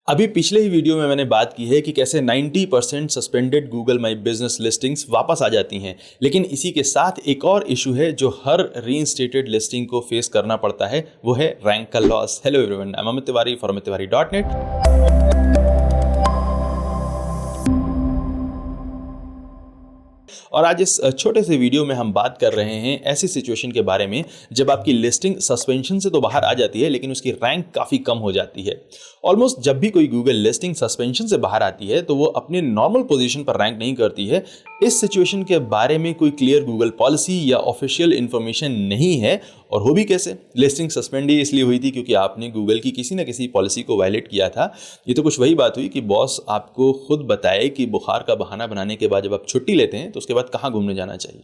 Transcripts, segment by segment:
अभी पिछले ही वीडियो में मैंने बात की है कि कैसे 90% suspended Google my business listings वापस आ जाती हैं, लेकिन इसी के साथ एक और इशू है जो हर रीइंस्टेटेड लिस्टिंग को फेस करना पड़ता है, वो है रैंक का loss. Hello everyone, I am Amit Tiwari for amittiwari.net। और आज इस छोटे से वीडियो में हम बात कर रहे हैं ऐसी सिचुएशन के बारे में जब आपकी लिस्टिंग सस्पेंशन से तो बाहर आ जाती है, लेकिन उसकी रैंक काफ़ी कम हो जाती है। ऑलमोस्ट जब भी कोई गूगल लिस्टिंग सस्पेंशन से बाहर आती है तो वो अपने नॉर्मल पोजीशन पर रैंक नहीं करती है। इस सिचुएशन के बारे में कोई क्लियर गूगल पॉलिसी या ऑफिशियल इन्फॉर्मेशन नहीं है। और हो भी कैसे? लिस्टिंग सस्पेंड ही इसलिए हुई थी क्योंकि आपने गूगल की किसी ना किसी पॉलिसी को वायलेट किया था। ये तो कुछ वही बात हुई कि बॉस आपको खुद बताए कि बुखार का बहाना बनाने के बाद जब आप छुट्टी लेते हैं तो उसके बाद कहाँ घूमने जाना चाहिए।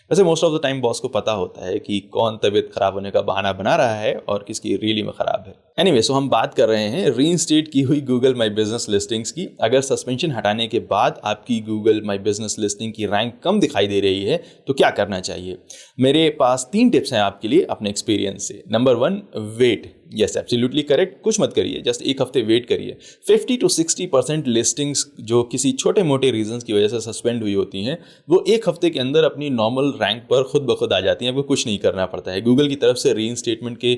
वैसे most of the time boss को पता होता है कि कौन तबीयत खराब होने का बहाना बना रहा है और किसकी रियली में खराब है। एनीवे, सो हम बात कर रहे हैं रीइंस्टेट की हुई गूगल माई बिजनेस लिस्टिंग्स की। अगर सस्पेंशन हटाने के बाद आपकी गूगल माई बिजनेस लिस्टिंग की रैंक कम दिखाई दे रही है तो क्या करना चाहिए? मेरे पास 3 टिप्स हैं आपके लिए अपने एक्सपीरियंस से। Number 1, wait. Yes, absolutely correct. कुछ मत करिए, जस्ट एक हफ्ते वेट करिए। 50 to 60% लिस्टिंग्स जो किसी छोटे मोटे रीजंस की वजह से सस्पेंड हुई होती हैं, वो एक हफ्ते के अंदर अपनी नॉर्मल रैंक पर खुद ब खुद आ जाती हैं। आपको कुछ नहीं करना पड़ता है। गूगल की तरफ से रीइंस्टेटमेंट के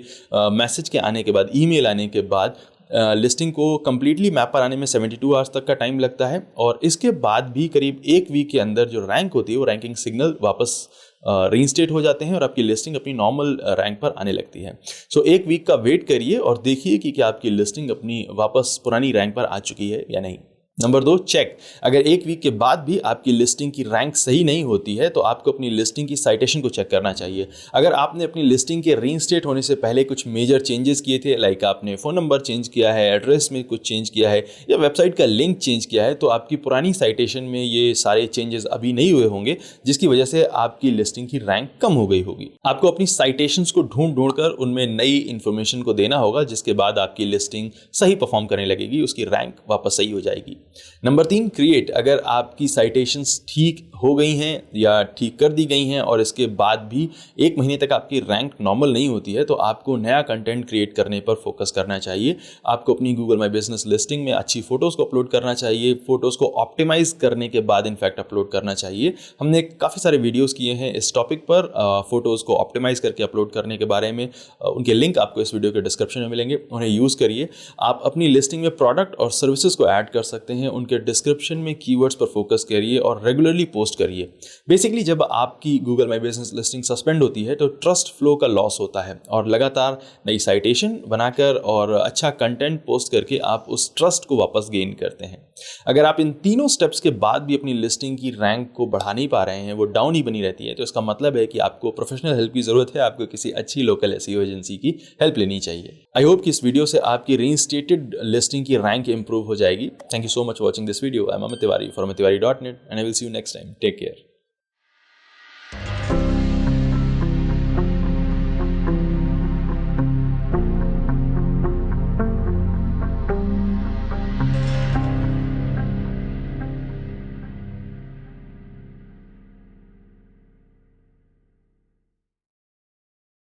मैसेज के आने के बाद, ईमेल आने के बाद लिस्टिंग को कम्प्लीटली मैप पर आने में 72 आवर्स तक का टाइम लगता है। और इसके बाद भी करीब एक वीक के अंदर जो रैंक होती है वो रैंकिंग सिग्नल वापस रीइंस्टेट हो जाते हैं और आपकी लिस्टिंग अपनी नॉर्मल रैंक पर आने लगती है। सो एक वीक का वेट करिए और देखिए कि क्या आपकी लिस्टिंग अपनी वापस पुरानी रैंक पर आ चुकी है या नहीं। Number 2, check. अगर एक वीक के बाद भी आपकी लिस्टिंग की रैंक सही नहीं होती है तो आपको अपनी लिस्टिंग की साइटेशन को चेक करना चाहिए। अगर आपने अपनी लिस्टिंग के रीइंस्टेट होने से पहले कुछ मेजर चेंजेस किए थे, लाइक आपने फ़ोन नंबर चेंज किया है, एड्रेस में कुछ चेंज किया है या वेबसाइट का लिंक चेंज किया है, तो आपकी पुरानी साइटेशन में ये सारे चेंजेस अभी नहीं हुए होंगे, जिसकी वजह से आपकी लिस्टिंग की रैंक कम हो गई होगी। आपको अपनी साइटेशंस को ढूंढ कर उनमें नई इन्फॉर्मेशन को देना होगा, जिसके बाद आपकी लिस्टिंग सही परफॉर्म करने लगेगी, उसकी रैंक वापस सही हो जाएगी। Number 3, create. अगर आपकी साइटेशंस ठीक हो गई हैं या ठीक कर दी गई हैं और इसके बाद भी 1 महीने तक आपकी रैंक नॉर्मल नहीं होती है तो आपको नया कंटेंट क्रिएट करने पर फोकस करना चाहिए। आपको अपनी गूगल माई बिजनेस लिस्टिंग में अच्छी फोटोज़ को अपलोड करना चाहिए। फोटोज़ को ऑप्टिमाइज करने के बाद इनफैक्ट अपलोड करना चाहिए। हमने काफ़ी सारे वीडियोज़ किए हैं इस टॉपिक पर, फोटोज़ को ऑप्टिमाइज करके अपलोड करने के बारे में। उनके लिंक आपको इस वीडियो के डिस्क्रिप्शन में मिलेंगे, उन्हें यूज़ करिए। आप अपनी लिस्टिंग में प्रोडक्ट और सर्विसेज को ऐड कर सकते हैं। उनके डिस्क्रिप्शन में कीवर्ड्स पर फोकस करिए और रेगुलरली पोस्ट करिए। बेसिकली जब आपकी Google my business listing suspend होती है तो ट्रस्ट फ्लो का लॉस होता है और लगातार नई साइटेशन बनाकर और अच्छा कंटेंट पोस्ट करके आप उस ट्रस्ट को वापस गेन करते हैं। अगर आप इन तीनों स्टेप्स के बाद भी अपनी लिस्टिंग की रैंक को बढ़ा नहीं पा रहे हैं, वो डाउन ही बनी रहती है, तो इसका मतलब है कि आपको प्रोफेशनल हेल्प की जरूरत है। आपको किसी अच्छी लोकल एसईओ एजेंसी की हेल्प लेनी चाहिए। आई होप कि इस वीडियो से आपकी रीइंस्टेटेड लिस्टिंग की रैंक इंप्रूव हो जाएगी। Thank you so much watching this video. I am Amit Tiwari for amittiwari.net and I will see you next time. Take care.